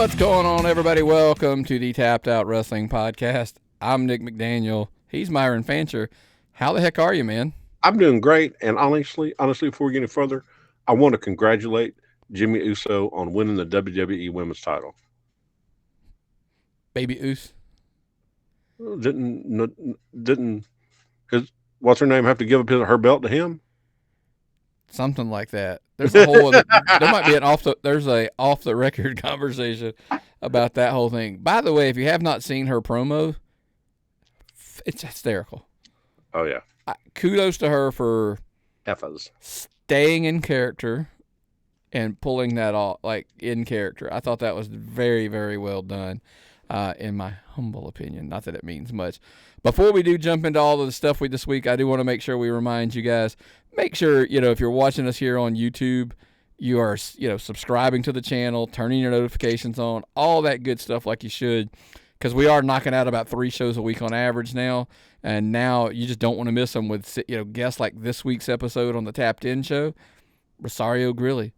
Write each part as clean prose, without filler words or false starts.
What's going on, everybody? Welcome to the Tapped Out Wrestling Podcast. I'm Nick McDaniel. He's Myron Fancher. How the heck are you, man? I'm doing great. And honestly, before we get any further, I want to congratulate Jimmy Uso on winning the WWE Women's title. Baby Oos. Didn't his what's her name have to give up her belt to him? Something like that. There's a whole other, there might be an off the record conversation about that whole thing. By the way, if you have not seen her promo, it's hysterical. Oh yeah. Kudos to her for staying in character and pulling that off, like in character. I thought that was very, very well done, in my humble opinion. Not that it means much. Before we do jump into all of the stuff this week, I do want to make sure we remind you guys, make sure, if you're watching us here on YouTube, you are, subscribing to the channel, turning your notifications on, all that good stuff like you should, because we are knocking out about 3 shows a week on average now, and now you just don't want to miss them with, guests like this week's episode on the Tapped In show, Rosario Grillo.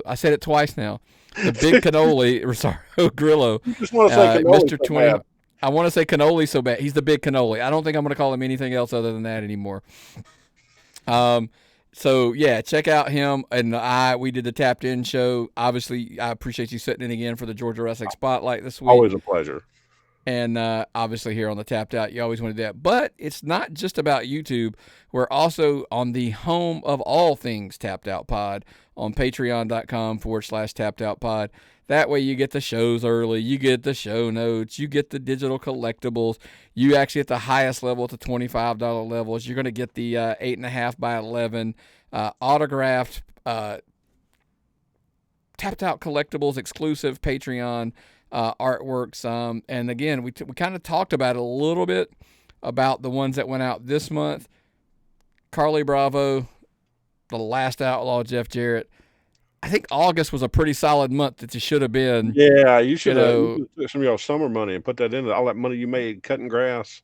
I said it twice now. The big cannoli, Rosario Grillo. Just want to say Mr. 20. I want to say cannoli so bad. He's the big cannoli. I don't think I'm going to call him anything else other than that anymore. So yeah, check out him and we did the Tapped In show. Obviously, I appreciate you sitting in again for the Georgia Wrestling Spotlight this week. Always a pleasure. And obviously here on the Tapped Out, you always want to do that. But it's not just about YouTube. We're also on the home of all things Tapped Out Pod on patreon.com/Tapped Out Pod. That way you get the shows early, you get the show notes, you get the digital collectibles. You actually at the highest level, at the $25 levels, you're going to get the 8.5 by 11 autographed Tapped Out collectibles, exclusive Patreon artworks. And again, we kind of talked about it a little bit about the ones that went out this month. Carly Bravo, The Last Outlaw, Jeff Jarrett. I think August was a pretty solid month that you should have been. Yeah, you should have took some of your summer money and put that into all that money you made cutting grass.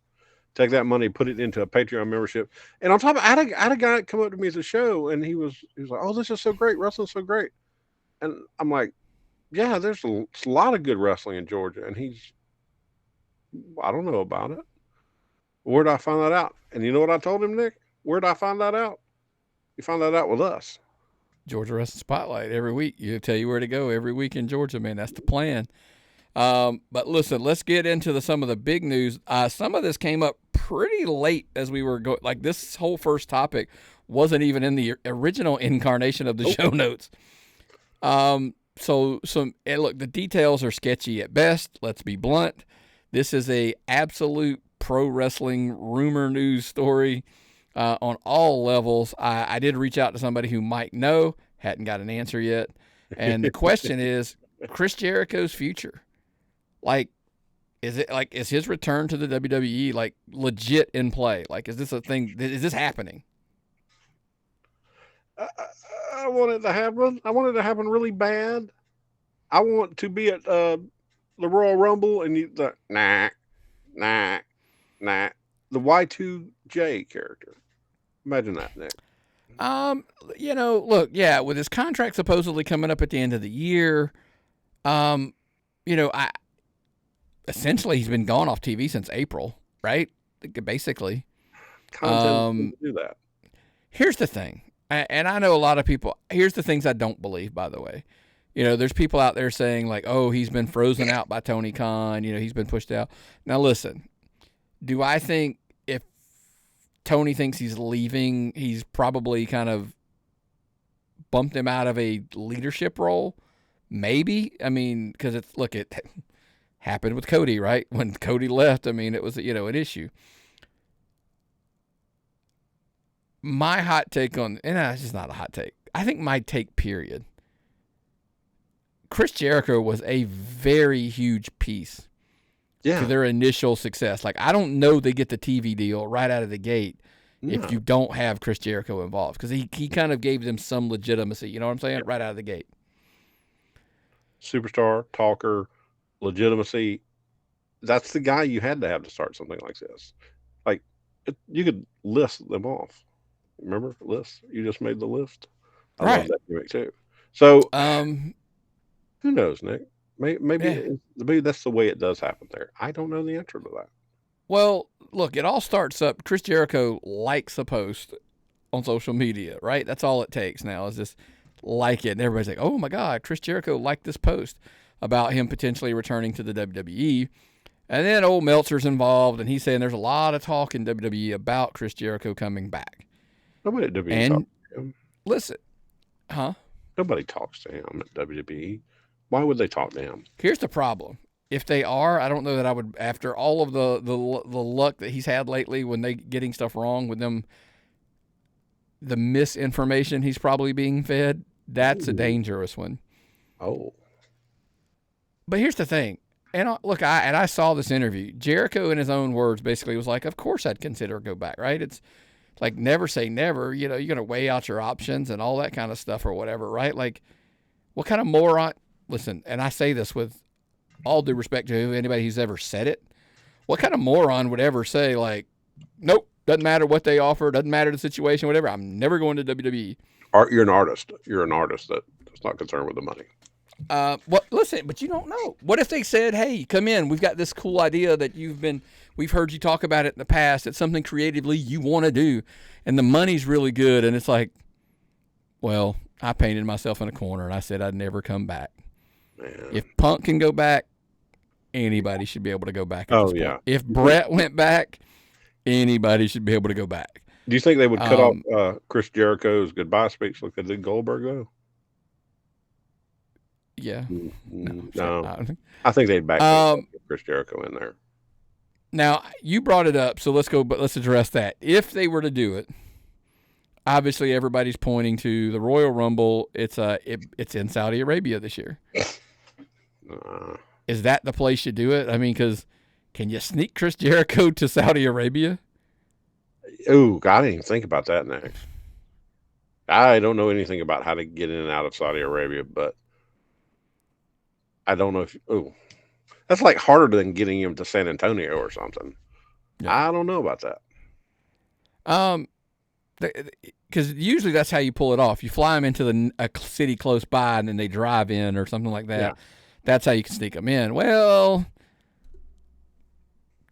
Take that money, put it into a Patreon membership. And on top of it, I had a guy come up to me at the show, and he was like, "Oh, this is so great, wrestling's so great." And I'm like, "Yeah, there's a lot of good wrestling in Georgia." And I don't know about it. Where did I find that out? And you know what I told him, Nick? Where did I find that out? You found that out with us. Georgia Wrestling Spotlight every week. You tell you where to go every week in Georgia, man. That's the plan. But listen, let's get into some of the big news. Some of this came up pretty late as we were going. Like this whole first topic wasn't even in the original incarnation of the show notes. Look, the details are sketchy at best. Let's be blunt. This is a absolute pro wrestling rumor news story. On all levels. I did reach out to somebody who might know, hadn't got an answer yet. And the question is, Chris Jericho's future. Is his return to the WWE like legit in play? Like, is this a thing? Is this happening? I want it to happen. I want it to happen really bad. I want to be at the Royal Rumble and nah. The Y2J character. Imagine that, Nick. Look, yeah, with his contract supposedly coming up at the end of the year, essentially he's been gone off TV since April, right? Basically. Content do that. Here's the thing, and I know a lot of people, here's the things I don't believe, by the way. There's people out there saying like, oh, he's been frozen out by Tony Khan, he's been pushed out. Now listen, do I think if Tony thinks he's leaving, he's probably kind of bumped him out of a leadership role? Maybe. I mean, because it happened with Cody, right? When Cody left, I mean, it was, an issue. My hot take it's just not a hot take. I think my take, period. Chris Jericho was a very huge piece to their initial success. Like, I don't know they get the TV deal right out of the gate if you don't have Chris Jericho involved, because he kind of gave them some legitimacy. You know what I'm saying? Right out of the gate. Superstar, talker, legitimacy. That's the guy you had to have to start something like this. Like, you could list them off. Remember? List. You just made the list. I love that gimmick too. So, who knows, Nick? Maybe that's the way it does happen there. I don't know the answer to that. Well, look, it all starts up. Chris Jericho likes a post on social media, right? That's all it takes now is just like it. And everybody's like, oh my God, Chris Jericho liked this post about him potentially returning to the WWE. And then old Meltzer's involved, and he's saying there's a lot of talk in WWE about Chris Jericho coming back. Nobody at WWE talks to him. Listen, Nobody talks to him at WWE. Why would they talk to him? Here's the problem. If they are, I don't know that I would, after all of the luck that he's had lately when they getting stuff wrong with them, the misinformation he's probably being fed, that's a dangerous one. Oh. But here's the thing. And look, I saw this interview. Jericho, in his own words, basically was like, of course I'd consider go back, right? It's like never say never. You know, you're going to weigh out your options and all that kind of stuff or whatever, right? Like, what kind of moron? Listen, and I say this with all due respect to anybody who's ever said it. What kind of moron would ever say, like, nope, doesn't matter what they offer, doesn't matter the situation, whatever, I'm never going to WWE? You're an artist. You're an artist that's not concerned with the money. Well, listen, but you don't know. What if they said, hey, come in, we've got this cool idea that we've heard you talk about it in the past. It's something creatively you want to do, and the money's really good. And it's like, well, I painted myself in a corner, and I said I'd never come back. Man. If Punk can go back, anybody should be able to go back. If Brett went back, anybody should be able to go back. Do you think they would cut off Chris Jericho's goodbye speech like they did Goldberg, though? Yeah. No. I think they'd back Chris Jericho in there. Now, you brought it up, so let's address that. If they were to do it, obviously everybody's pointing to the Royal Rumble. It's in Saudi Arabia this year. Is that the place you do it? I mean, because can you sneak Chris Jericho to Saudi Arabia? Oh, I didn't even think about that now. I don't know anything about how to get in and out of Saudi Arabia, but I don't know if that's like harder than getting him to San Antonio or something. Yeah. I don't know about that. Because usually that's how you pull it off. You fly them into a city close by, and then they drive in or something like that. Yeah. That's how you can sneak them in. Well,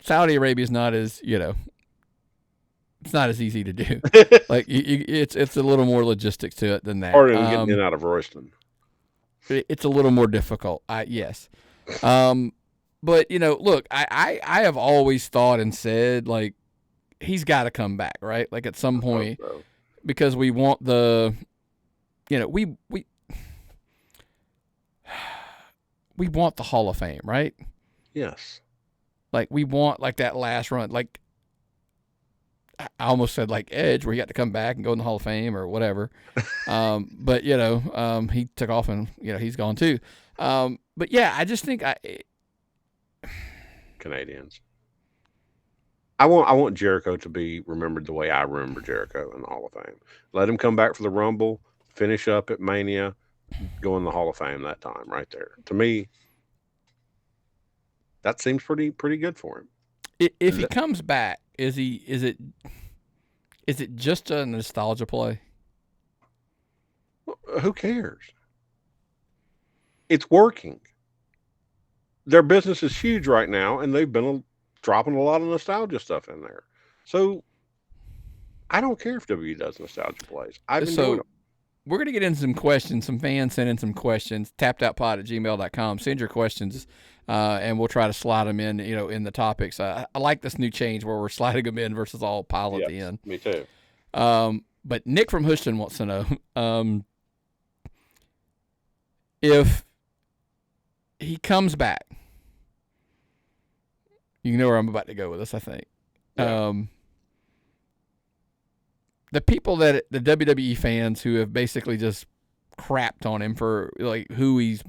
Saudi Arabia is not as it's not as easy to do. Like it's a little more logistics to it than that. Harder than getting in out of Royston. It's a little more difficult. Yes. But look, I have always thought and said, like, he's got to come back, right? Like at some point, because we want we want the Hall of Fame, right? Yes. Like we want like that last run, like I almost said like Edge, where he got to come back and go in the Hall of Fame or whatever. But he took off and he's gone too. But yeah, I just think Canadians. I want Jericho to be remembered the way I remember Jericho in the Hall of Fame. Let him come back for the Rumble, finish up at Mania, go in the Hall of Fame that time right there. To me, that seems pretty good for him. If he comes back, is it just a nostalgia play? Who cares? It's working. Their business is huge right now, and they've been dropping a lot of nostalgia stuff in there. So I don't care if W does nostalgia plays. I've been doing them. We're going to get into some questions. Some fans sent in some questions. tappedoutpod@gmail.com. Send your questions, and we'll try to slide them in, in the topics. I like this new change where we're sliding them in versus all pile at the end. Me too. But Nick from Houston wants to know if he comes back. You know where I'm about to go with this, I think. Yeah. The people the WWE fans who have basically just crapped on him for like who he's,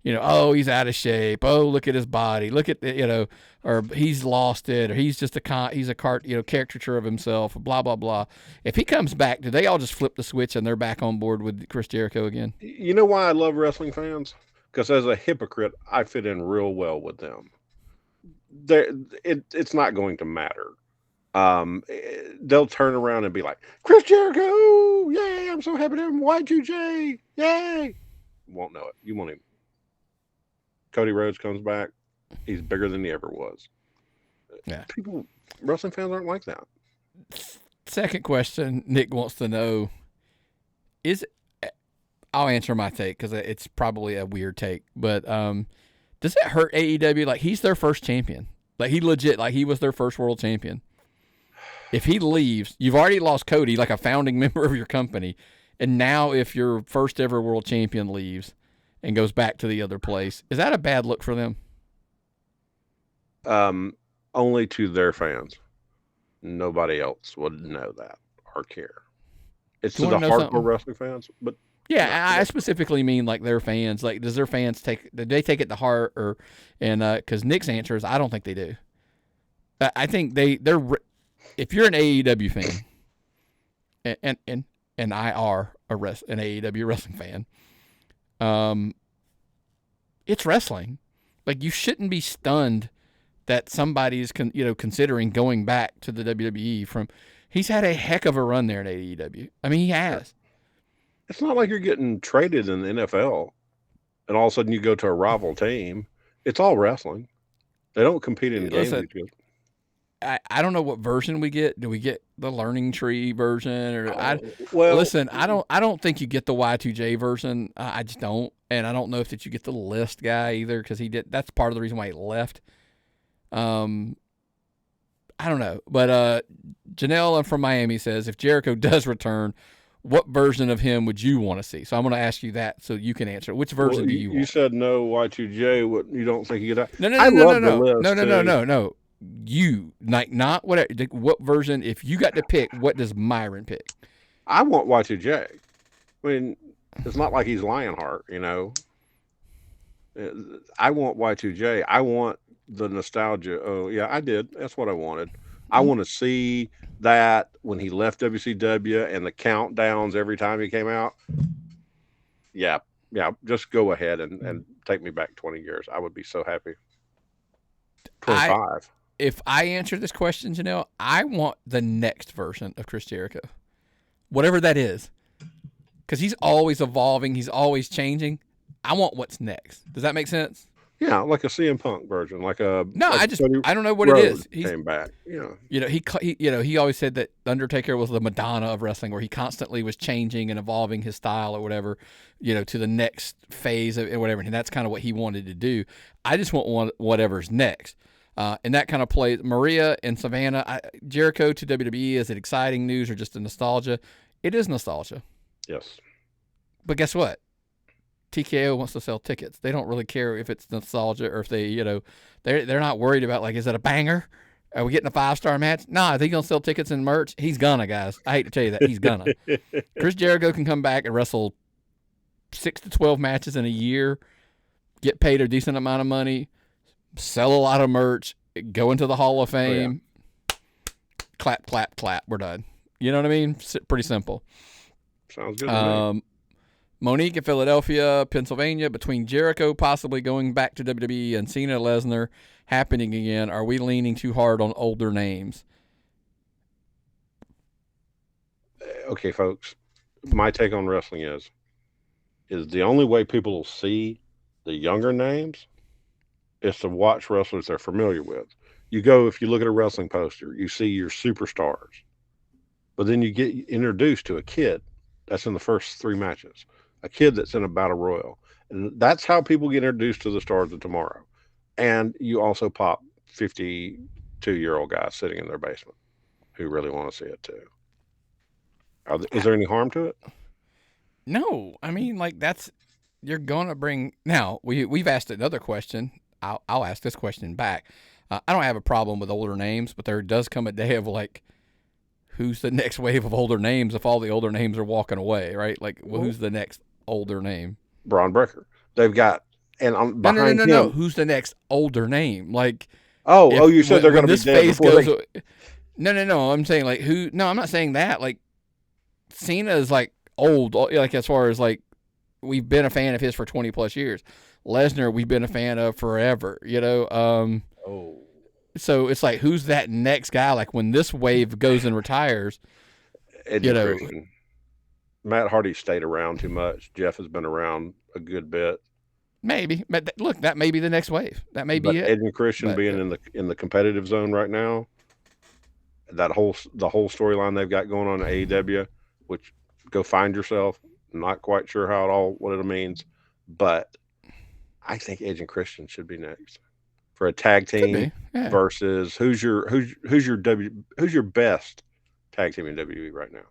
he's out of shape. Oh, look at his body. Look at or he's lost it, or he's just caricature of himself. Blah blah blah. If he comes back, do they all just flip the switch and they're back on board with Chris Jericho again? You know why I love wrestling fans? Because as a hypocrite, I fit in real well with them. It's not going to matter. They'll turn around and be like, Chris Jericho, yay, I'm so happy to have him. Y2J, yay. Won't know it. You won't even. Cody Rhodes comes back, he's bigger than he ever was. Yeah. Wrestling fans aren't like that. Second question, Nick wants to know, I'll answer my take because it's probably a weird take, but does it hurt AEW? Like, he's their first champion. Like, he was their first world champion. If he leaves, you've already lost Cody, like a founding member of your company, and now if your first ever world champion leaves and goes back to the other place, is that a bad look for them? Only to their fans. Nobody else would know that or care. It's to the hardcore wrestling fans, but yeah, I specifically mean like their fans. Like, did they take it to heart, because Nick's answer is I don't think they do. I think they're if you're an AEW fan, and I are an AEW wrestling fan, it's wrestling. Like, you shouldn't be stunned that somebody is considering going back to the WWE he's had a heck of a run there at AEW. I mean, he has. It's not like you're getting traded in the NFL and all of a sudden you go to a rival team. It's all wrestling. They don't compete in games. I don't know what version we get. Do we get the learning tree version, listen, I don't think you get the Y2J version. I just don't, and I don't know if you get the list guy either, because that's part of the reason why he left. I don't know, but Janelle from Miami says, if Jericho does return, what version of him would you want to see? So I'm going to ask you that so you can answer. Which version do you want? You said no Y2J. What, you don't think you get that? No. You, like, not whatever. What version? If you got to pick, what does Myron pick? I want Y2J. I mean, it's not like he's Lionheart, you know. I want Y2J. I want the nostalgia. Oh, yeah, I did. That's what I wanted. I want to see that when he left WCW and the countdowns every time he came out. Yeah, just go ahead and take me back 20 years. I would be so happy. 25. If I answer this question, Janelle, I want the next version of Chris Jericho. Whatever that is. Because he's always evolving. He's always changing. I want what's next. Does that make sense? Yeah, like a CM Punk version, I don't know what it is. He came back. He always said that Undertaker was the Madonna of wrestling, where he constantly was changing and evolving his style or whatever, to the next phase of whatever, and that's kind of what he wanted to do. I just want whatever's next, and that kind of plays. Maria and Savannah, Jericho to WWE, is it exciting news or just a nostalgia? It is nostalgia. Yes, but guess what? TKO wants to sell tickets. They don't really care if it's nostalgia or if they're not worried about, like, is it a banger? Are we getting a 5-star match? Nah, I think he'll sell tickets and merch. He's gonna, guys. I hate to tell you that. He's gonna. Chris Jericho can come back and wrestle 6 to 12 matches in a year, get paid a decent amount of money, sell a lot of merch, go into the Hall of Fame. Oh, yeah. Clap, clap, clap. We're done. You know what I mean? Pretty simple. Sounds good to me. Monique in Philadelphia, Pennsylvania, between Jericho possibly going back to WWE and Cena Lesnar happening again, are we leaning too hard on older names? Okay, folks, my take on wrestling is the only way people will see the younger names is to watch wrestlers they're familiar with. If you look at a wrestling poster, you see your superstars, but then you get introduced to a kid that's in the first 3 matches. A kid that's in a battle royal. And that's how people get introduced to the stars of tomorrow. And you also pop 52-year-old guys sitting in their basement who really want to see it too. Is there any harm to it? No. I mean, like, you're going to bring... Now, we've asked another question. I'll ask this question back. I don't have a problem with older names, but there does come a day of, like, who's the next wave of older names if all the older names are walking away, right? Like, who's the next older name? Braun Breaker. They've got, and behind him. No. Who's the next older name? Like, you said they're going to be dead before No. I'm saying, like, who? No, I'm not saying that. Like, Cena is, like, old. Like, as far as, like, we've been a fan of his for 20 plus years. Lesnar, we've been a fan of forever. So it's like, who's that next guy? Like, when this wave goes and retires, Matt Hardy stayed around too much. Jeff has been around a good bit. Maybe, but look, that may be the next wave. That may be it. Edge and Christian being in the competitive zone right now, the whole storyline they've got going on at AEW, which go find yourself. Not quite sure what it means, but I think Edge and Christian should be next for a tag team versus who's your best tag team in WWE right now.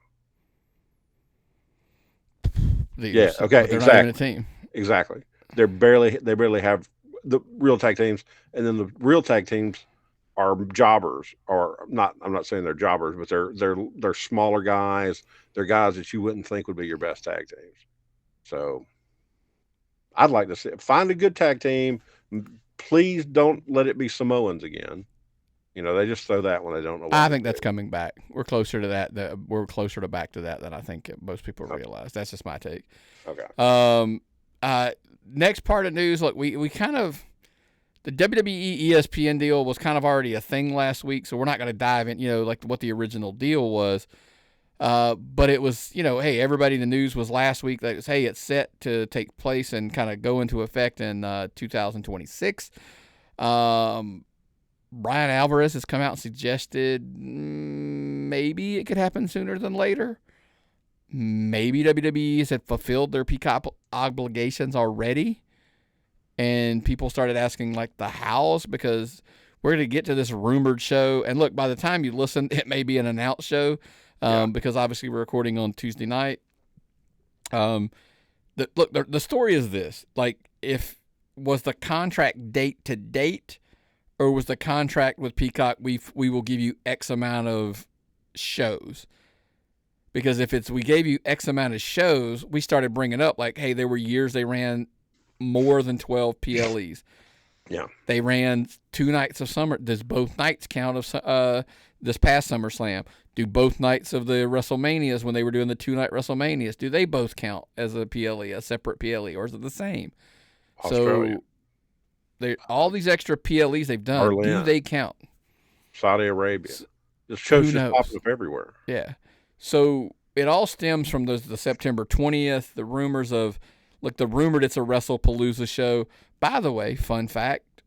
Okay, they're not even a team. Exactly. They barely have the real tag teams, and then the real tag teams are jobbers, or not. I'm not saying they're jobbers, but they're smaller guys. They're guys that you wouldn't think would be your best tag teams. So I'd like to find a good tag team. Please don't let it be Samoans again. They just throw that when they don't know. I think that's coming back. We're closer to that. We're closer to back to that than I think most people realize. That's just my take. Okay. Next part of news. Look, we kind of the WWE ESPN deal was kind of already a thing last week, so we're not going to dive in. Like what the original deal was. But it was, hey, everybody in the news was last week that it's set to take place and kind of go into effect in 2026. Brian Alvarez has come out and suggested maybe it could happen sooner than later. Maybe WWE has fulfilled their Peacock obligations already. And people started asking, like, the hows, because we're going to get to this rumored show. And look, by the time you listen, it may be an announced show. Because obviously we're recording on Tuesday night. The story is this: like, was the contract date to date, or was the contract with Peacock we will give you X amount of shows? Because if we gave you X amount of shows, we started bringing up like, hey, there were years they ran more than 12 PLEs. Yeah, they ran 2 nights of summer. Does both nights count of this past SummerSlam? Do both nights of the WrestleManias, when they were doing the 2-night WrestleManias, do they both count as a PLE, a separate PLE, or is it the same? Australia. So all these extra PLEs they've done, Berlin. Do they count? Saudi Arabia. This show's just popping up everywhere. Yeah. So it all stems from the September 20th, the rumors of, look, the rumored it's a WrestlePalooza show. By the way, fun fact,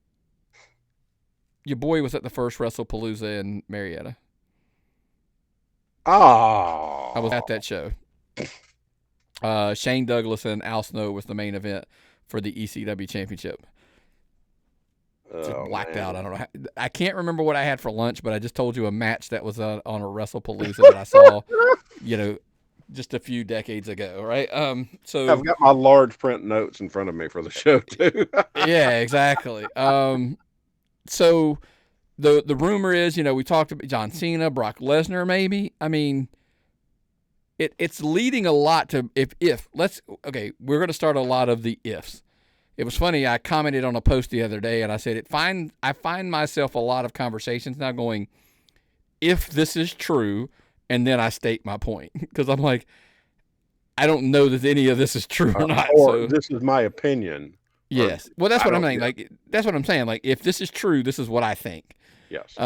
your boy was at the first WrestlePalooza in Marietta. Oh. I was at that show. Shane Douglas and Al Snow was the main event for the ECW Championship. Just blacked out. I don't know. I can't remember what I had for lunch, but I just told you a match that was on a WrestlePalooza that I saw, just a few decades ago, right? So I've got my large print notes in front of me for the show too. Yeah, exactly. So the rumor is, we talked about John Cena, Brock Lesnar, maybe. I mean, it's leading a lot to we're going to start a lot of the ifs. It was funny. I commented on a post the other day, and I said I find myself a lot of conversations now going, if this is true, and then I state my point, because I'm like, I don't know that any of this is true or not. Or this is my opinion. Yes. Well, that's what I'm saying. Like, that's what I'm saying. Like, if this is true, this is what I think. Yes.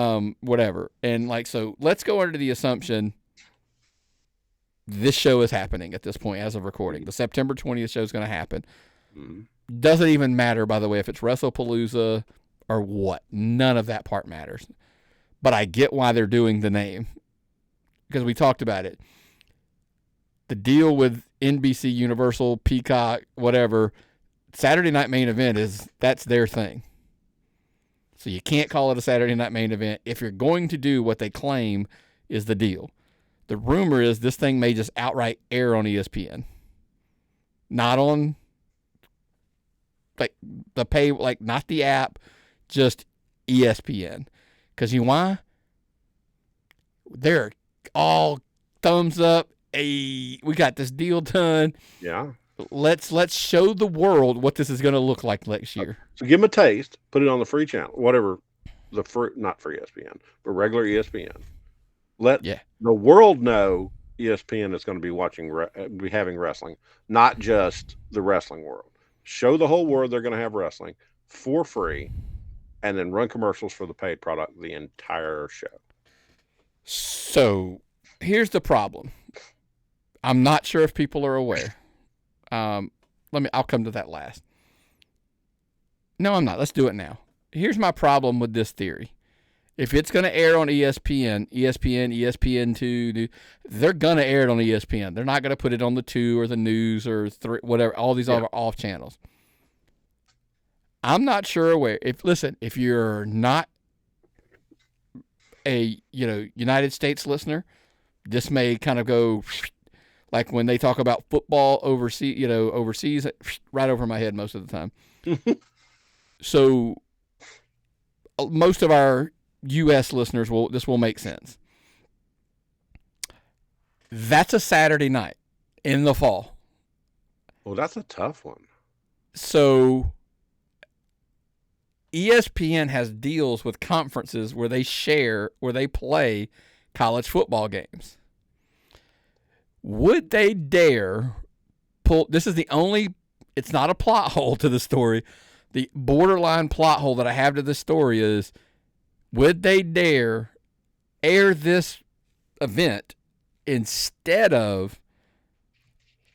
Whatever. And so let's go under the assumption this show is happening at this point as of recording. The September 20th show is going to happen. Mm-hmm. Doesn't even matter, by the way, if it's WrestlePalooza or what. None of that part matters. But I get why they're doing the name, because we talked about it. The deal with NBC, Universal, Peacock, whatever, Saturday Night Main Event that's their thing. So you can't call it a Saturday Night Main Event if you're going to do what they claim is the deal. The rumor is this thing may just outright air on ESPN. Not on like the pay, like not the app, just ESPN. Because you know why? They're all thumbs up. Hey, we got this deal done. Yeah. Let's show the world what this is going to look like next year. So give them a taste. Put it on the free channel, whatever not free ESPN, but regular ESPN. Let the world know ESPN is going to be having wrestling, not just the wrestling world. Show the whole world they're going to have wrestling for free, and then run commercials for the paid product the entire show. So here's the problem. I'm not sure if people are aware. I'll come to that last. No, I'm not. Let's do it now. Here's my problem with this theory. If it's going to air on ESPN, ESPN2, they're going to air it on ESPN. They're not going to put it on the 2 or the news or 3, whatever, all these other off channels. I'm not sure where. If you're not a United States listener, this may kind of go like when they talk about football overseas, right over my head most of the time. So most of our U.S. listeners this will make sense. That's a Saturday night in the fall. Well, that's a tough one. So ESPN has deals with conferences where they play college football games. Would they dare pull? This is it's not a plot hole to the story. The borderline plot hole that I have to this story is, would they dare air this event instead of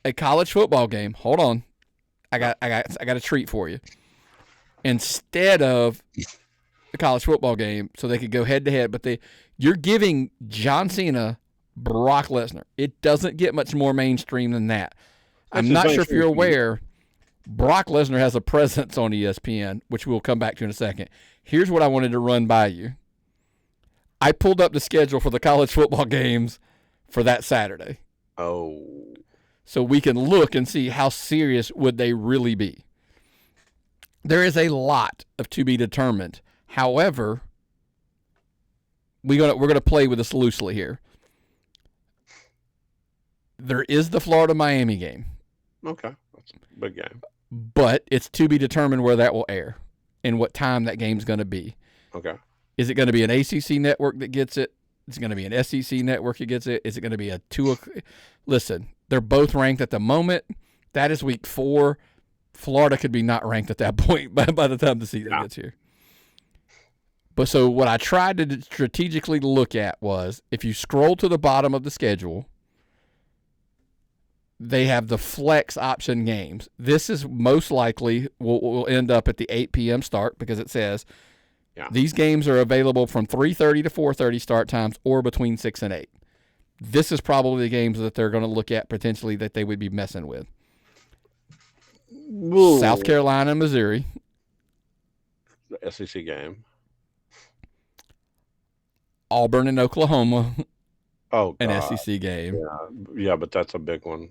a college football game? Hold on. I got a treat for you. Instead of the college football game, so they could go head to head, but you're giving John Cena Brock Lesnar. It doesn't get much more mainstream than that. I'm not sure if you're aware, Brock Lesnar has a presence on ESPN, which we'll come back to in a second. Here's what I wanted to run by you. I pulled up the schedule for the college football games for that Saturday. Oh. So we can look and see how serious would they really be. There is a lot of to be determined. However, we're gonna play with this loosely here. There is the Florida-Miami game. Okay. That's a big game. But it's to be determined where that will air and what time that game's going to be. Okay. Is it going to be an ACC network that gets it? Is it going to be an SEC network that gets it? Is it going to be a 2? Listen, they're both ranked at the moment. That is week 4. Florida could be not ranked at that point by the time the season gets here. But so what I tried to strategically look at was, if you scroll to the bottom of the schedule, they have the flex option games. This is most likely will end up at the 8 p.m. start, because it says these games are available from 3:30 to 4:30 start times, or between 6 and 8. This is probably the games that they're going to look at potentially that they would be messing with. Whoa. South Carolina, Missouri. The SEC game. Auburn and Oklahoma. Oh, an SEC game. Yeah, but that's a big one.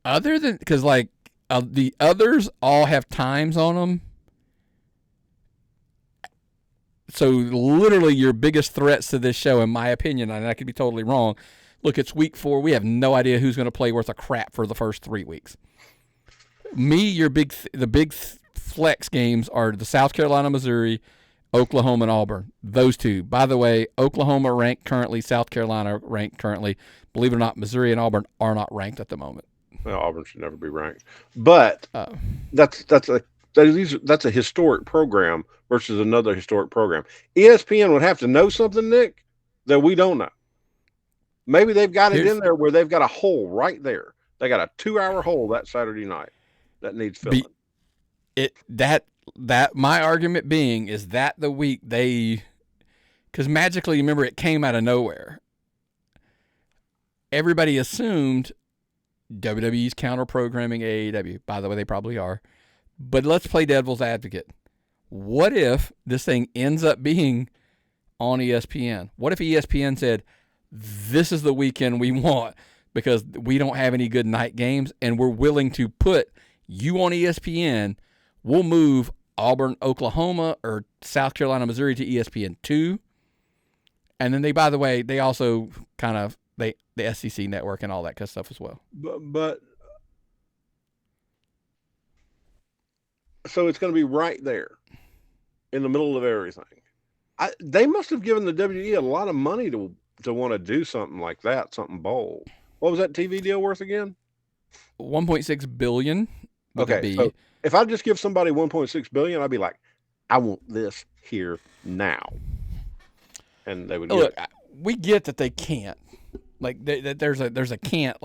Other than, because the others all have times on them. So literally your biggest threats to this show, in my opinion, and I could be totally wrong, look, it's week 4. We have no idea who's going to play worth a crap for the first 3 weeks. The big flex games are the South Carolina, Missouri, Oklahoma, and Auburn. Those 2. By the way, Oklahoma ranked currently, South Carolina ranked currently. Believe it or not, Missouri and Auburn are not ranked at the moment. Well, Auburn should never be ranked. But that's a historic program versus another historic program. ESPN would have to know something, Nick, that we don't know. Maybe they've got it in there where they've got a hole right there. They got a 2-hour hole that Saturday night that needs filling. My argument being is that the week because magically, remember, it came out of nowhere. Everybody assumed WWE's counter-programming AEW. By the way, they probably are. But let's play devil's advocate. What if this thing ends up being on ESPN? What if ESPN said, this is the weekend we want because we don't have any good night games, and we're willing to put you on ESPN. We'll move Auburn, Oklahoma, or South Carolina, Missouri to ESPN2. And then by the way, they also kind of, the SEC network and all that kind of stuff as well. But so it's going to be right there in the middle of everything. They must have given the WWE a lot of money to want to do something like that, something bold. What was that TV deal worth again? $1.6 billion. Okay, so if I just give somebody $1.6 billion, I'd be like, I want this here now, and they would get it. We get that they can't. There's a can't.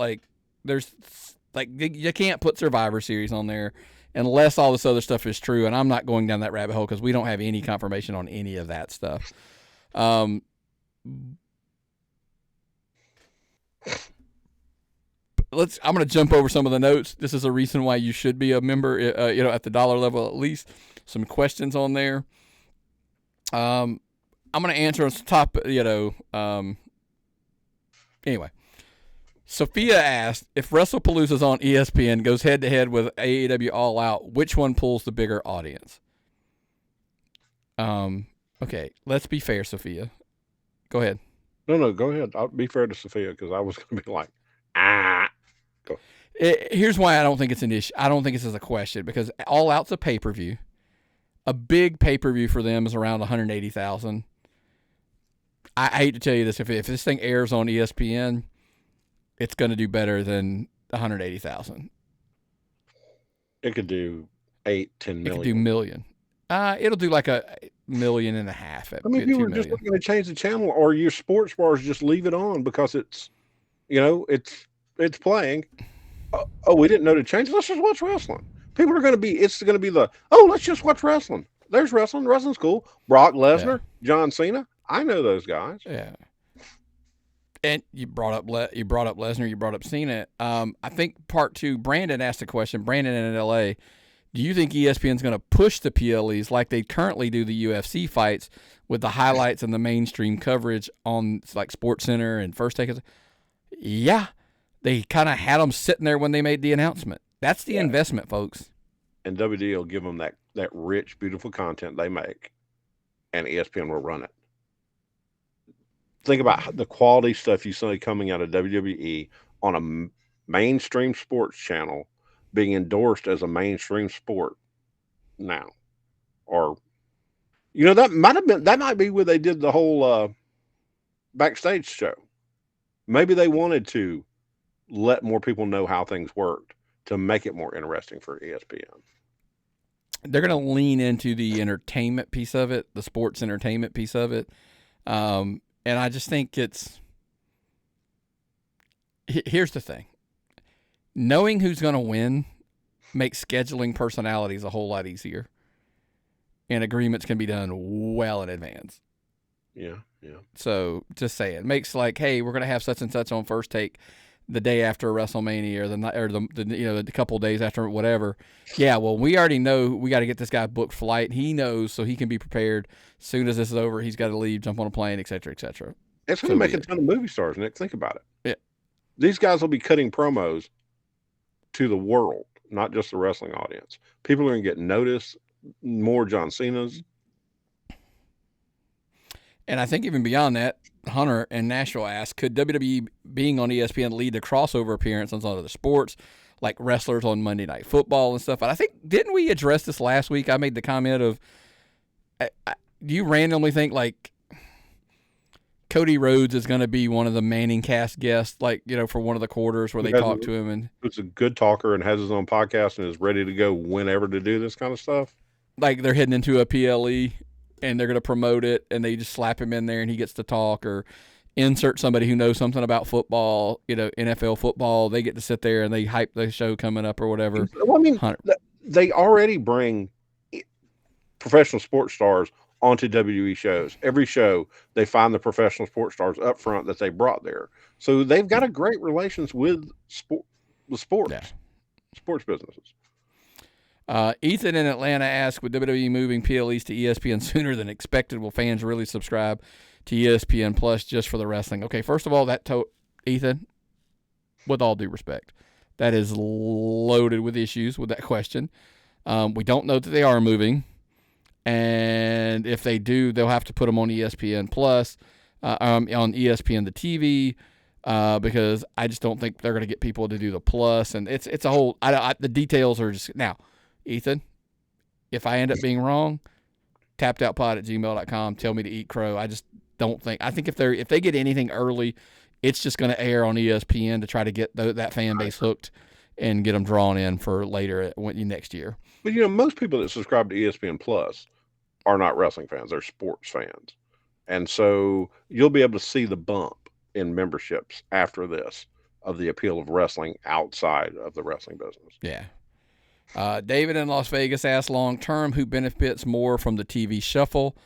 You can't put Survivor Series on there unless all this other stuff is true. And I'm not going down that rabbit hole because we don't have any confirmation on any of that stuff. I'm going to jump over some of the notes. This is a reason why you should be a member, at the dollar level at least. Some questions on there. I'm going to answer on top, anyway. Sophia asked, if WrestlePalooza's on ESPN goes head-to-head with AEW All Out, which one pulls the bigger audience? Okay, let's be fair, Sophia. Go ahead. No, go ahead. I'll be fair to Sophia because I was going to be like, Go. Here's why I don't think it's an issue. I don't think this is a question because All Out's a pay-per-view. A big pay-per-view for them is around 180,000. I hate to tell you this. If this thing airs on ESPN, it's going to do better than 180,000. It could do 8-10 million. It could do million. It'll do like $1.5 million. People are just looking to change the channel, or your sports bars just leave it on because it's, it's playing. Oh, we didn't know to change. Let's just watch wrestling. People are going to be. It's going to be let's just watch wrestling. There's wrestling. Wrestling's cool. Brock Lesnar, John Cena. I know those guys. Yeah. And you brought up Lesnar. You brought up Cena. I think part two. Brandon asked a question. Brandon in LA. Do you think ESPN's going to push the PLEs like they currently do the UFC fights with the highlights and the mainstream coverage on like SportsCenter and First Take? Yeah, they kind of had them sitting there when they made the announcement. That's the investment, folks. And WWE will give them that rich, beautiful content they make, and ESPN will run it. Think about the quality stuff you see coming out of WWE on a mainstream sports channel being endorsed as a mainstream sport now. Or, that might be where they did the whole backstage show. Maybe they wanted to let more people know how things worked to make it more interesting for ESPN. They're going to lean into the entertainment piece of it, the sports entertainment piece of it. And I just think here's the thing. Knowing who's going to win makes scheduling personalities a whole lot easier. And agreements can be done well in advance. Yeah. So just say it makes like, hey, we're going to have such and such on First Take the day after WrestleMania or the couple of days after whatever. Yeah, well, we already know we got to get this guy booked flight. He knows, so he can be prepared. As soon as this is over, he's got to leave, jump on a plane, et cetera, et cetera. It's going to make a ton of movie stars, Nick. Think about it. Yeah. These guys will be cutting promos to the world, not just the wrestling audience. People are going to get noticed, more John Cena's. And I think even beyond that, Hunter and Nashville asked, could WWE being on ESPN lead to crossover appearances on other sports, like wrestlers on Monday Night Football and stuff? But I think, didn't we address this last week? I made the comment of, do you randomly think like Cody Rhodes is going to be one of the Manning cast guests, like, for one of the quarters where they talk to him? And it's a good talker and has his own podcast and is ready to go whenever to do this kind of stuff. Like they're heading into a PLE and they're going to promote it and they just slap him in there and he gets to talk, or insert somebody who knows something about football, NFL football. They get to sit there and they hype the show coming up or whatever. Well, I mean, they already bring professional sports stars onto WWE shows. Every show, they find the professional sports stars up front that they brought there. So they've got a great relations with sports businesses. Ethan in Atlanta asked, with WWE moving PLEs to ESPN sooner than expected, will fans really subscribe to ESPN Plus just for the wrestling? Okay, first of all, Ethan, with all due respect, that is loaded with issues with that question. We don't know that they are moving. And if they do, they'll have to put them on ESPN Plus, on ESPN the TV, because I just don't think they're going to get people to do the Plus. And it's a whole. The details are just now. Ethan, if I end up being wrong, tappedoutpod@gmail.com. Tell me to eat crow. I just don't think. I think if they get anything early, it's just going to air on ESPN to try to get that fan base hooked and get them drawn in for later next year. But most people that subscribe to ESPN Plus are not wrestling fans; they're sports fans, and so you'll be able to see the bump in memberships after this of the appeal of wrestling outside of the wrestling business. Yeah. David in Las Vegas asked, long term, who benefits more from the TV shuffle?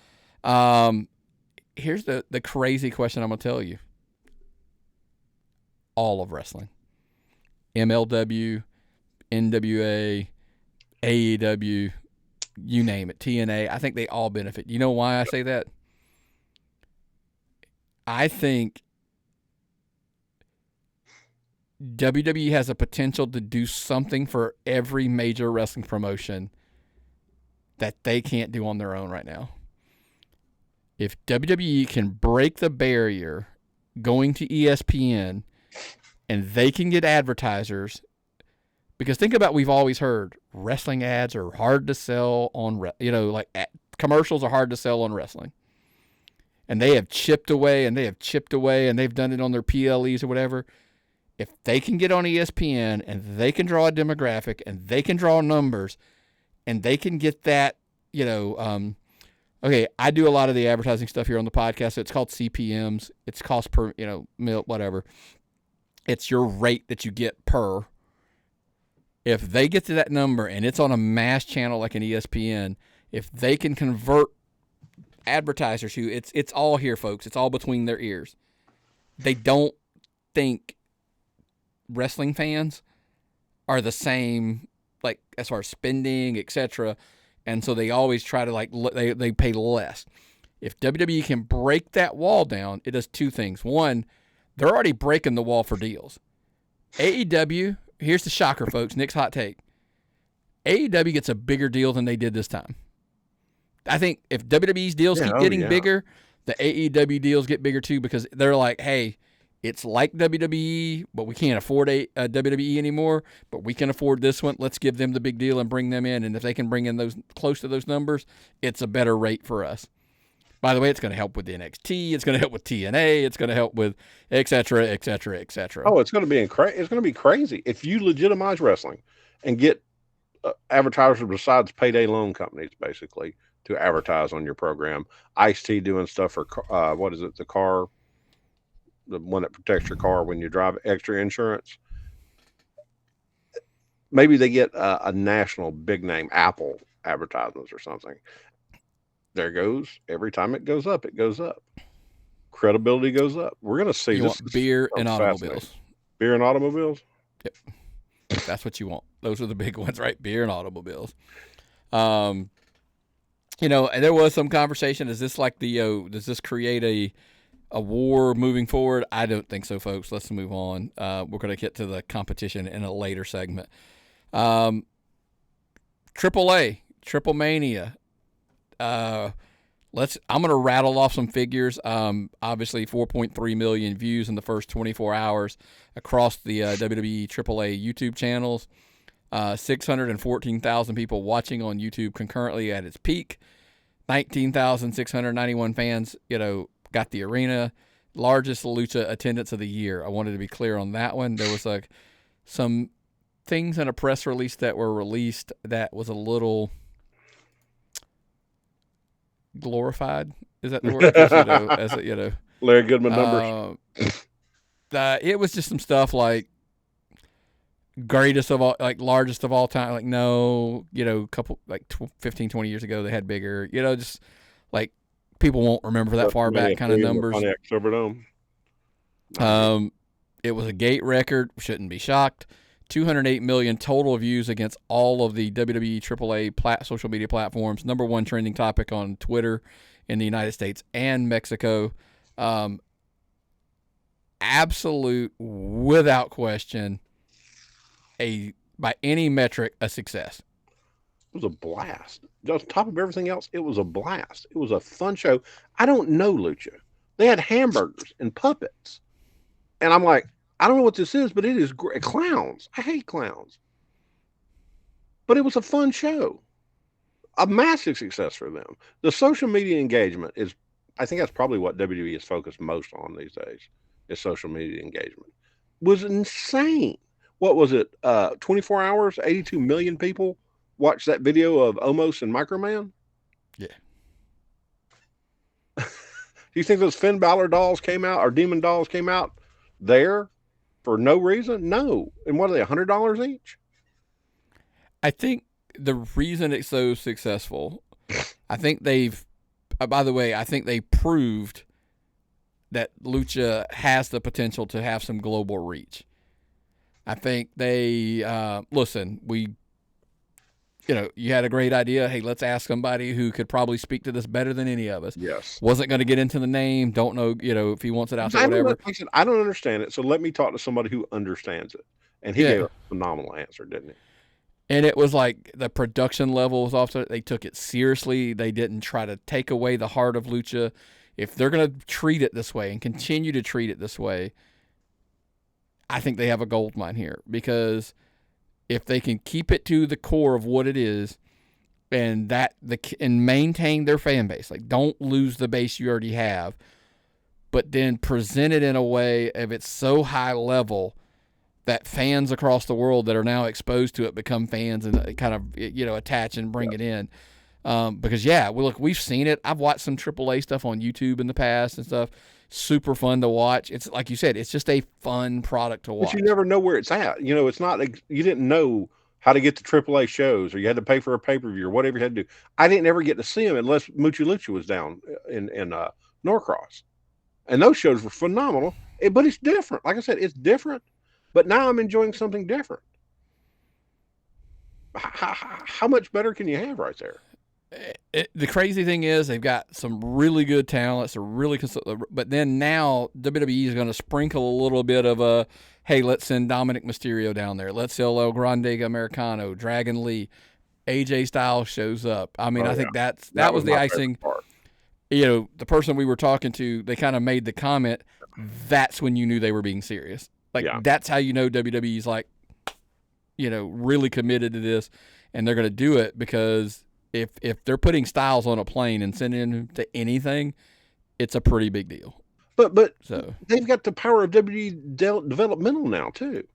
Here's the crazy question I'm going to tell you. All of wrestling. MLW, NWA, AEW, you name it, TNA. I think they all benefit. You know why I say that? I think WWE has a potential to do something for every major wrestling promotion that they can't do on their own right now. If WWE can break the barrier going to ESPN and they can get advertisers, because think about, we've always heard wrestling ads are hard to sell on, commercials are hard to sell on wrestling. And they have chipped away and they've done it on their PLEs or whatever. If they can get on ESPN and they can draw a demographic and they can draw numbers and they can get that, okay, I do a lot of the advertising stuff here on the podcast. So it's called CPMs. It's cost per, whatever. It's your rate that you get per. If they get to that number and it's on a mass channel like an ESPN, if they can convert advertisers who, it's all here, folks. It's all between their ears. They don't think wrestling fans are the same, like as far as spending, etc. And so they always try to they pay less. If WWE can break that wall down, it does two things. One, they're already breaking the wall for deals. AEW, here's the shocker, folks. Nick's hot take. AEW gets a bigger deal than they did this time. I think if WWE's deals keep getting bigger, the AEW deals get bigger too, because they're like, hey, it's like WWE, but we can't afford WWE anymore, but we can afford this one. Let's give them the big deal and bring them in. And if they can bring in those close to those numbers, it's a better rate for us. By the way, it's going to help with NXT. It's going to help with TNA. It's going to help with et cetera, et cetera, et cetera. Oh, it's going to be crazy if you legitimize wrestling and get advertisers besides payday loan companies, basically, to advertise on your program. Ice-T doing stuff for the car, the one that protects your car when you drive, extra insurance. Maybe they get a national big name Apple advertisements or something. There goes. Every time it goes up, it goes up. Credibility goes up. We're going to see this. Beer and automobiles. Beer and automobiles? Yep. That's what you want. Those are the big ones, right? Beer and automobiles. And there was some conversation. Is this like does this create a war moving forward? I don't think so, folks. Let's move on. We're going to get to the competition in a later segment. AAA, TripleMania. I'm going to rattle off some figures. Obviously 4.3 million views in the first 24 hours across the WWE AAA YouTube channels. 614,000 people watching on YouTube concurrently at its peak. 19,691 fans, got the arena. Largest lucha attendance of the year. I wanted to be clear on that one. There was some things in a press release that were released that was a little glorified. Is that the word? Larry Goodman numbers. It was just some stuff like greatest of all, like largest of all time. Like, no, couple, 15, 20 years ago, they had bigger, just like people won't remember that far back kind of numbers. It was a gate record. Shouldn't be shocked. 208 million total views against all of the WWE AAA social media platforms. Number one trending topic on Twitter in the United States and Mexico. Absolute, without question, by any metric, a success. It was a blast. On top of everything else, it was a blast. It was a fun show. I don't know lucha. They had hamburgers and puppets. And I'm like, I don't know what this is, but it is great. Clowns. I hate clowns. But it was a fun show. A massive success for them. The social media engagement is, I think that's probably what WWE is focused most on these days, is social media engagement. Was insane. What was it? 24 hours, 82 million people watched that video of Omos and Microman? Yeah. Do you think those Finn Balor dolls came out, or Demon dolls came out there for no reason? No. And what are they, $100 each? I think the reason it's so successful, I think they've, by the way, I think they proved that lucha has the potential to have some global reach. I think they, listen, you had a great idea. Hey, let's ask somebody who could probably speak to this better than any of us. Yes. Wasn't going to get into the name. Don't know, if he wants it out there, whatever. I don't understand it, so let me talk to somebody who understands it. And he gave a phenomenal answer, didn't he? And it was like the production level was off. They took it seriously. They didn't try to take away the heart of lucha. If they're going to treat it this way and continue to treat it this way, I think they have a gold mine here, because if they can keep it to the core of what it is and maintain their fan base, like don't lose the base you already have, but then present it in a way of it's so high level that fans across the world that are now exposed to it become fans and kind of, attach and bring it in. Because we've seen it. I've watched some AAA stuff on YouTube in the past and stuff. Super fun to watch. It's like you said, it's just a fun product to watch. But you never know where it's at. It's not like you didn't know how to get to AAA shows, or you had to pay for a pay-per-view or whatever you had to do. I didn't ever get to see them unless Mucha Lucha was down in Norcross. And those shows were phenomenal. But it's different. Like I said, it's different. But now I'm enjoying something different. How much better can you have right there? The crazy thing is they've got some really good talents. But then now WWE is going to sprinkle a little bit of hey, let's send Dominic Mysterio down there. Let's sell El Grande Americano, Dragon Lee, AJ Styles shows up. I mean, I think that was the icing. Part. The person we were talking to, they kind of made the comment. That's when you knew they were being serious. That's how you know WWE's like, really committed to this, and they're going to do it, because if they're putting Styles on a plane and sending him to anything, it's a pretty big deal. But so they've got the power of WWE developmental now too.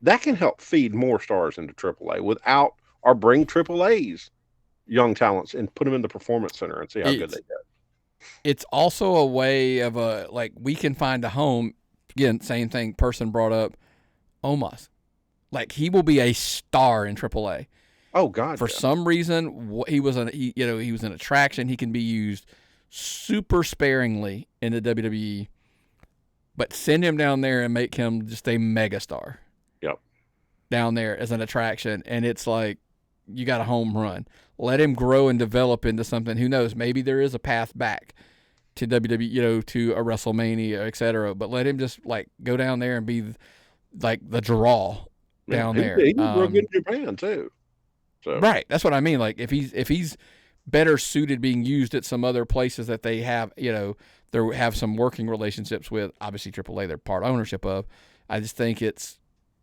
That can help feed more stars into AAA or bring AAA's young talents and put them in the Performance Center and see how good they get. It's also a way of we can find a home. Again, same thing. Person brought up Omos. Like, he will be a star in AAA. Oh God! For some reason, he was an attraction. He can be used super sparingly in the WWE, but send him down there and make him just a megastar. Yep. Down there as an attraction, and it's like you got a home run. Let him grow and develop into something. Who knows? Maybe there is a path back to WWE, to a WrestleMania, etc. But let him just go down there and be the draw down there. He's real good in Japan too. So. Right, that's what I mean. Like if he's better suited being used at some other places that they have, they have some working relationships with. Obviously, AAA they're part ownership of. I just think it's,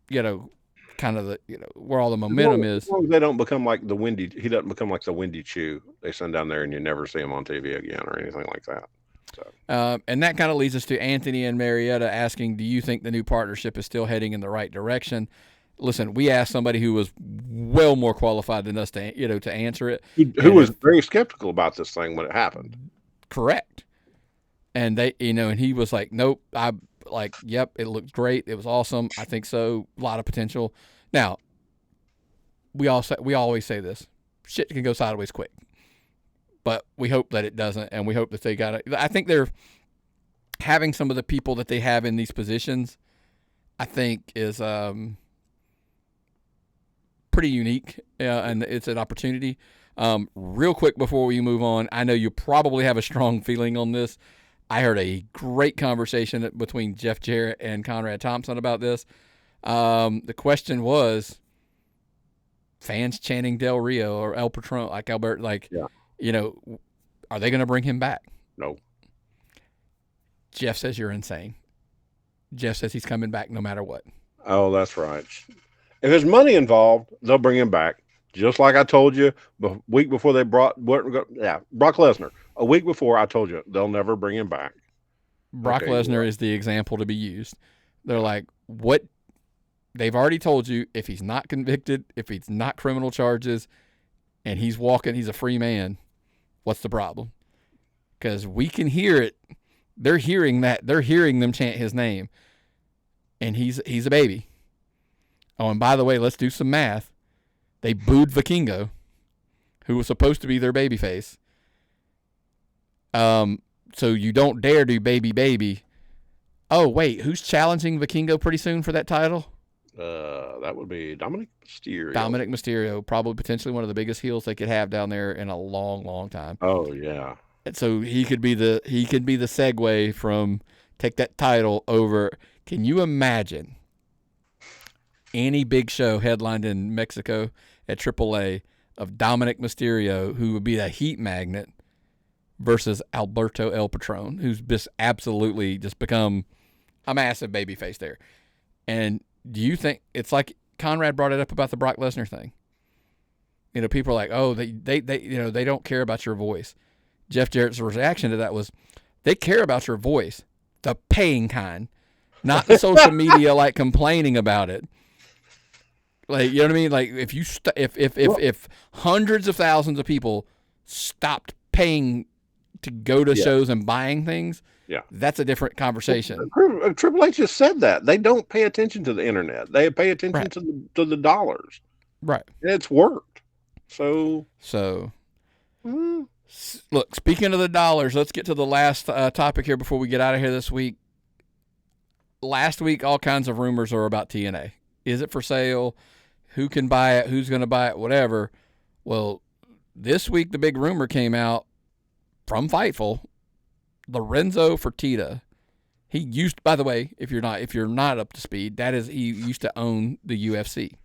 kind of the where all the momentum is. They don't become like the Windy. He doesn't become like the Windy Chew they send down there, and you never see him on TV again or anything like that. So. And that kind of leads us to Anthony and Marietta asking, do you think the new partnership is still heading in the right direction? Listen, we asked somebody who was well more qualified than us to answer it. Who was very skeptical about this thing when it happened. Correct. And they, and he was like, nope, yep, it looked great. It was awesome. I think so. A lot of potential. Now, we always say this. Shit can go sideways quick. But we hope that it doesn't, and we hope that they got it. I think they're having some of the people that they have in these positions, I think, is pretty unique, and it's an opportunity. Real quick before we move on, I know you probably have a strong feeling on this. I heard a great conversation between Jeff Jarrett and Conrad Thompson about this. The question was, fans chanting Del Rio or El Patron, like Albert, are they going to bring him back? No. Jeff says you're insane. Jeff says he's coming back no matter what. Oh, that's right. If there's money involved, they'll bring him back. Just like I told you a week before they brought Brock Lesnar. A week before, I told you they'll never bring him back. Brock Lesnar is the example to be used. They're like, what? They've already told you, if he's not convicted, if he's not criminal charges, and he's a free man, what's the problem? Because we can hear it. They're hearing that. They're hearing them chant his name. And he's a baby. Oh, and by the way, let's do some math. They booed Vikingo, who was supposed to be their babyface. So you don't dare do baby. Oh, wait, who's challenging Vikingo pretty soon for that title? That would be Dominic Mysterio. Dominic Mysterio, probably potentially one of the biggest heels they could have down there in a long, long time. Oh yeah. And so he could be the segue from take that title over. Can you imagine any big show headlined in Mexico at AAA of Dominic Mysterio, who would be a heat magnet, versus Alberto El Patron, who's just absolutely just become a massive babyface there? And do you think it's like Conrad brought it up about the Brock Lesnar thing? You know, people are like, oh, they they don't care about your voice. Jeff Jarrett's reaction to that was, they care about your voice, the paying kind, not the social media like complaining about it. Like, you know what I mean? Like, if you if hundreds of thousands of people stopped paying to go to shows and buying things, that's a different conversation. Triple H just said that they don't pay attention to the internet; they pay attention to the dollars. Right, and it's worked. So look. Speaking of the dollars, let's get to the last topic here before we get out of here this week. Last week, all kinds of rumors are about TNA. Is it for sale? Who can buy it? Who's going to buy it? Whatever. Well, this week the big rumor came out from Fightful. Lorenzo Fertitta. He used, by the way, if you're not up to speed, that is, he used to own the UFC.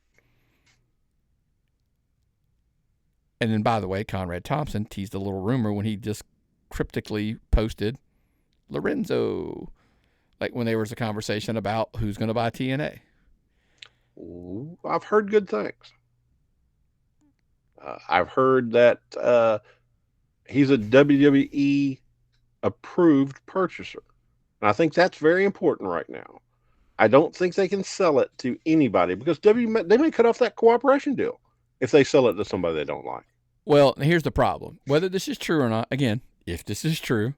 And then, by the way, Conrad Thompson teased a little rumor when he just cryptically posted Lorenzo, like when there was a conversation about who's going to buy TNA. I've heard good things. I've heard that he's a WWE approved purchaser. And I think that's very important right now. I don't think they can sell it to anybody because they may cut off that cooperation deal if they sell it to somebody they don't like. Well, here's the problem. Whether this is true or not, again, if this is true,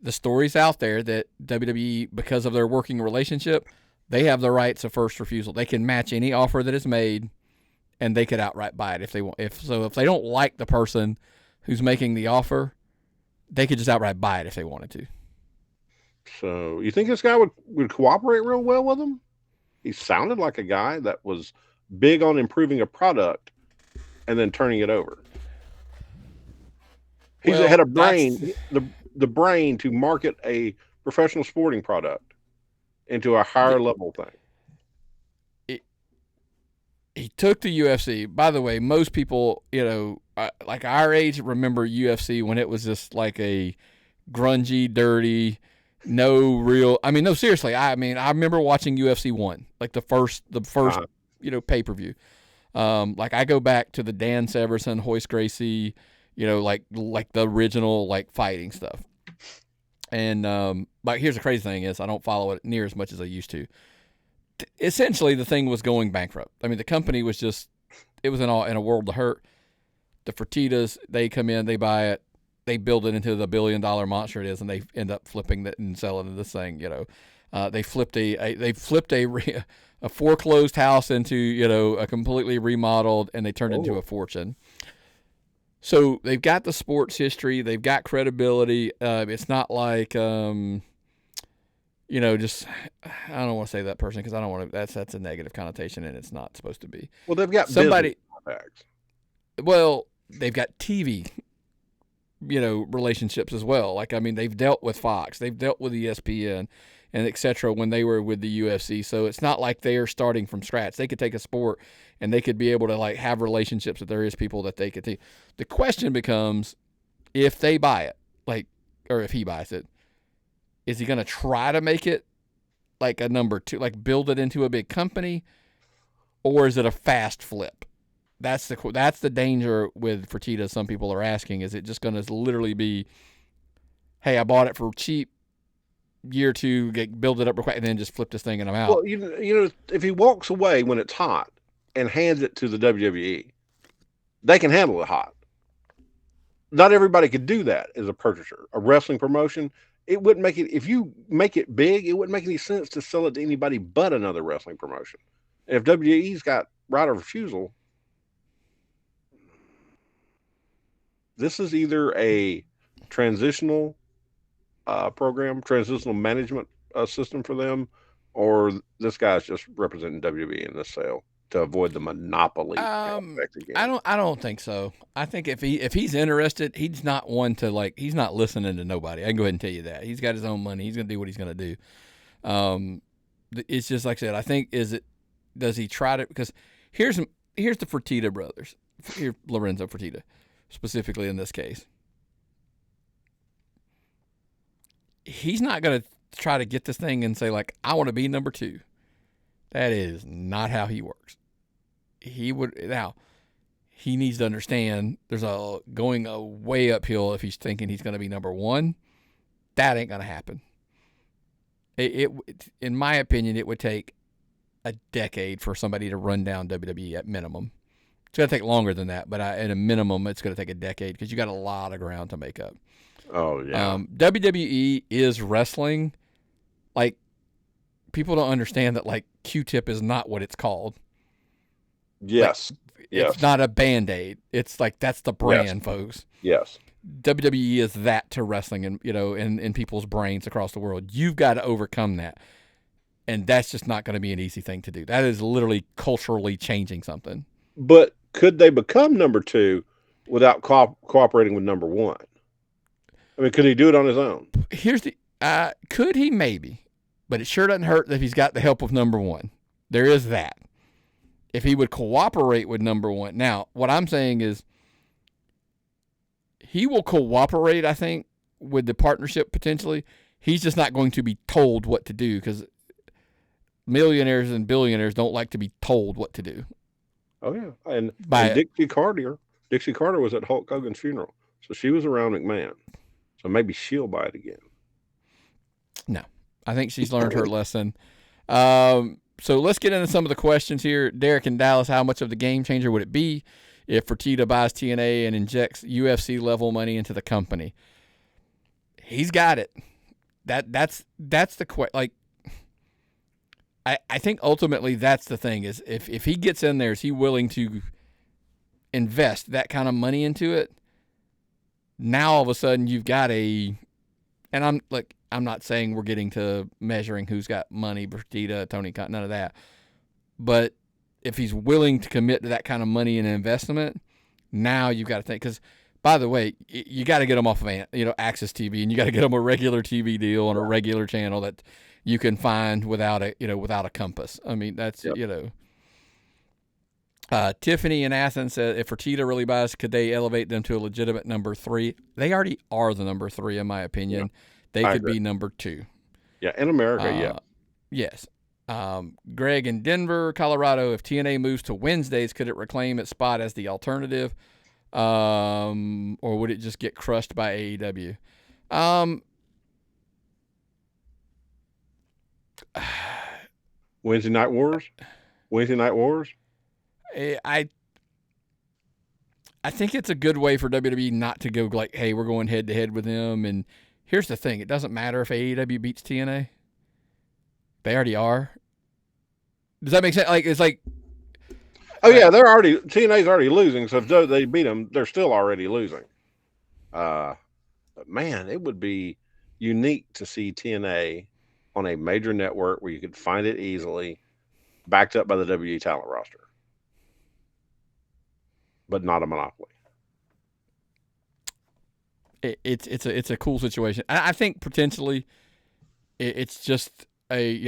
the story's out there that WWE, because of their working relationship, they have the rights of first refusal. They can match any offer that is made, and they could outright buy it if they want. If they don't like the person who's making the offer, they could just outright buy it if they wanted to. So you think this guy would cooperate real well with them? He sounded like a guy that was big on improving a product and then turning it over. He's had a brain, the brain to market a professional sporting product into a higher level thing. He took the UFC. By the way, most people, like our age, remember UFC when it was just like a grungy, dirty, no real. I mean, no, seriously. I remember watching UFC 1, like the first pay-per-view. Like I go back to the Dan Severson, Hoist Gracie, like the original like fighting stuff. And like here's the crazy thing is I don't follow it near as much as I used to. Essentially, the thing was going bankrupt. I mean, the company was it was in a world of hurt. The Fertittas, they come in, they buy it, they build it into the $1 billion monster it is, and they end up flipping it and selling this thing. They flipped a foreclosed house into a completely remodeled, and they turned it into a fortune. So they've got the sports history, they've got credibility. It's not like just I don't want to say that person because I don't want to. That's a negative connotation, and it's not supposed to be. Well, they've got somebody. Well, they've got TV, relationships as well. Like they've dealt with Fox, they've dealt with ESPN, and etc. when they were with the UFC. So it's not like they are starting from scratch. They could take a sport and they could be able to like have relationships with various people that they could take. The question becomes, if they buy it, or if he buys it, is he going to try to make it like a number two, like build it into a big company, or is it a fast flip? That's the danger with Fertitta. Some people are asking, is it just going to literally be, hey, I bought it for cheap, year two, build it up real quick, and then just flip this thing and I'm out? Well, if he walks away when it's hot and hands it to the WWE, they can handle it hot. Not everybody could do that as a purchaser. A wrestling promotion, it wouldn't make it, if you make it big, it wouldn't make any sense to sell it to anybody but another wrestling promotion. And if WWE's got right of refusal, this is either a transitional transitional management system for them, or this guy's just representing WWE in this sale to avoid the monopoly aspect again. I don't think so. I think if he's interested, he's not one to he's not listening to nobody. I can go ahead and tell you that. He's got his own money. He's gonna do what he's gonna do. It's just like I said, I think does he try to, because here's the Fertitta brothers. Here, Lorenzo Fertitta, specifically in this case. He's not going to try to get this thing and say, I want to be number 2. That is not how he works. He needs to understand there's going a way uphill if he's thinking he's going to be number 1. That ain't going to happen. In my opinion, it would take a decade for somebody to run down WWE at minimum. It's going to take longer than that, but at a minimum, it's going to take a decade because you got a lot of ground to make up. Oh, yeah. WWE is wrestling. People don't understand that, Q-tip is not what it's called. Yes. It's not a Band-Aid. It's that's the brand, folks. Yes. WWE is that to wrestling and, in people's brains across the world. You've got to overcome that. And that's just not going to be an easy thing to do. That is literally culturally changing something. But could they become number 2 without cooperating with number 1? I mean, could he do it on his own? Could he? Maybe. But it sure doesn't hurt if he's got the help of number 1. There is that. If he would cooperate with number 1. Now, what I'm saying is he will cooperate, I think, with the partnership potentially. He's just not going to be told what to do because millionaires and billionaires don't like to be told what to do. Oh, yeah. And Dixie Carter was at Hulk Hogan's funeral. So she was around McMahon. So maybe she'll buy it again. No, I think she's learned her lesson. So let's get into some of the questions here. Derek in Dallas, how much of the game changer would it be if Fertitta buys TNA and injects UFC level money into the company? He's got it. That's the question. I think ultimately that's the thing is if he gets in there, is he willing to invest that kind of money into it? Now all of a sudden you've got and I'm not saying we're getting to measuring who's got money, Fertitta, Tony Khan, none of that. But if he's willing to commit to that kind of money and investment, now you've got to think. Because, by the way, you got to get them off of Access TV, and you got to get them a regular TV deal on a regular channel that you can find without a compass. I mean, that's Tiffany in Athens said, if Fertitta really buys, could they elevate them to a legitimate number 3? They already are the number 3, in my opinion. Yeah, they could be number 2. Yeah, in America, Yes. Greg in Denver, Colorado, if TNA moves to Wednesdays, could it reclaim its spot as the alternative? Or would it just get crushed by AEW? Wednesday Night Wars? I think it's a good way for WWE not to go hey, we're going head to head with them. And here's the thing: it doesn't matter if AEW beats TNA; they already are. Does that make sense? TNA's already losing. So if they beat them, they're still already losing. But man, it would be unique to see TNA on a major network where you could find it easily, backed up by the WWE talent roster. But not a monopoly. It's a cool situation. I think potentially it's just I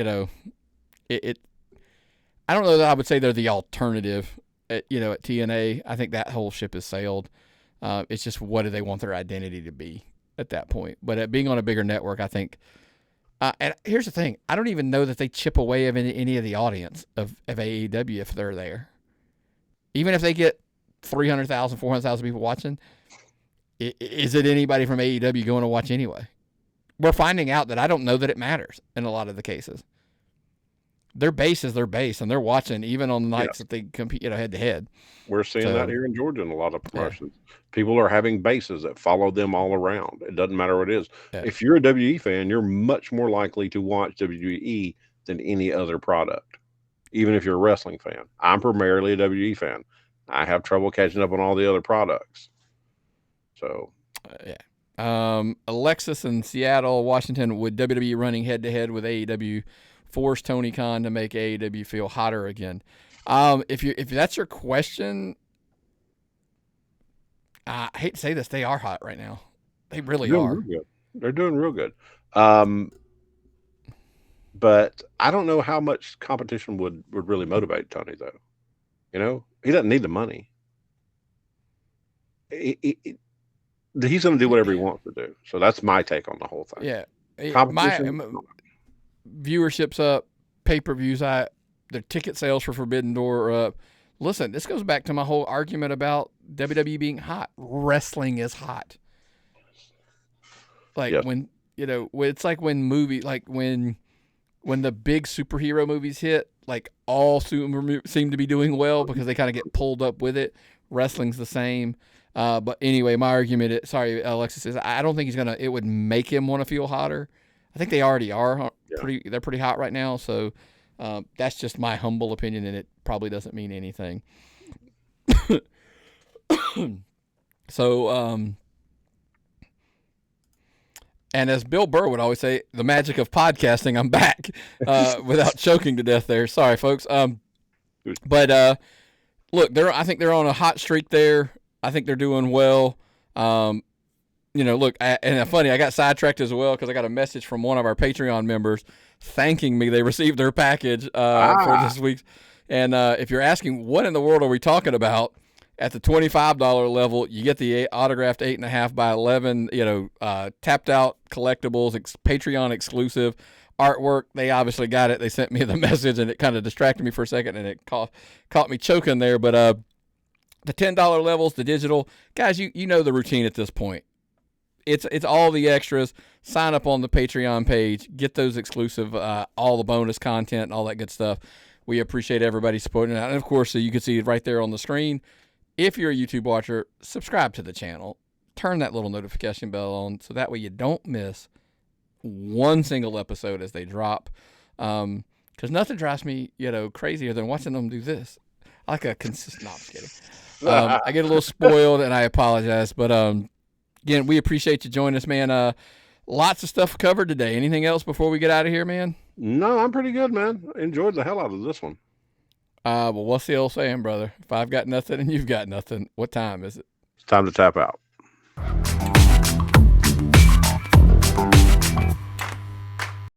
don't know that I would say they're the alternative at TNA. I think that whole ship has sailed. It's just what do they want their identity to be at that point. But being on a bigger network, I think. And here's the thing: I don't even know that they chip away of any of the audience of AEW if they're there. Even if they get 300,000, 400,000 people watching, is it anybody from AEW going to watch anyway? We're finding out that I don't know that it matters in a lot of the cases. Their base is their base, and they're watching even on the nights that they compete, head to head. We're seeing that here in Georgia in a lot of promotions. Yeah. People are having bases that follow them all around. It doesn't matter what it is. Yeah. If you're a WWE fan, you're much more likely to watch WWE than any other product, even if you're a wrestling fan. I'm primarily a WWE fan. I have trouble catching up on all the other products. So Alexis in Seattle, Washington, would WWE running head to head with AEW force Tony Khan to make AEW feel hotter again? If that's your question, I hate to say this, they are hot right now. They really are. They're doing real good. But I don't know how much competition would really motivate Tony, though. You know, he doesn't need the money. He's going to do whatever he wants to do. So that's my take on the whole thing. Yeah. Viewership's up, pay-per-views, the ticket sales for Forbidden Door are up. Listen, this goes back to my whole argument about WWE being hot. Wrestling is hot. Like when, you know, it's like when when the big superhero movies hit, like all seem to be doing well because they kind of get pulled up with it. Wrestling's the same. But anyway, my argument, sorry, Alexis, is I don't think it would make him want to feel hotter. I think they already are they're pretty hot right now. So that's just my humble opinion, and it probably doesn't mean anything. So, and as Bill Burr would always say, the magic of podcasting, I'm back without choking to death there. Sorry, folks. But look, I think they're on a hot streak there. I think they're doing well. You know, look, and funny, I got sidetracked as well because I got a message from one of our Patreon members thanking me they received their package for this week's. And if you're asking what in the world are we talking about, at the $25 level, you get the autographed 8.5 by 11, tapped out collectibles, Patreon exclusive artwork. They obviously got it. They sent me the message, and it kind of distracted me for a second, and it caught me choking there. But the $10 levels, the digital, guys, you know the routine at this point. It's all the extras. Sign up on the Patreon page. Get those exclusive, all the bonus content and all that good stuff. We appreciate everybody supporting it. And, of course, so you can see it right there on the screen. If you're a YouTube watcher, subscribe to the channel. Turn that little notification bell on so that way you don't miss one single episode as they drop. Because nothing drives me, crazier than watching them do this. I like a consistent. No, I'm just kidding. I get a little spoiled, and I apologize. But again, we appreciate you joining us, man. Lots of stuff covered today. Anything else before we get out of here, man? No, I'm pretty good, man. Enjoyed the hell out of this one. Well, what's the old saying, brother? If I've got nothing and you've got nothing, what time is it? It's time to tap out.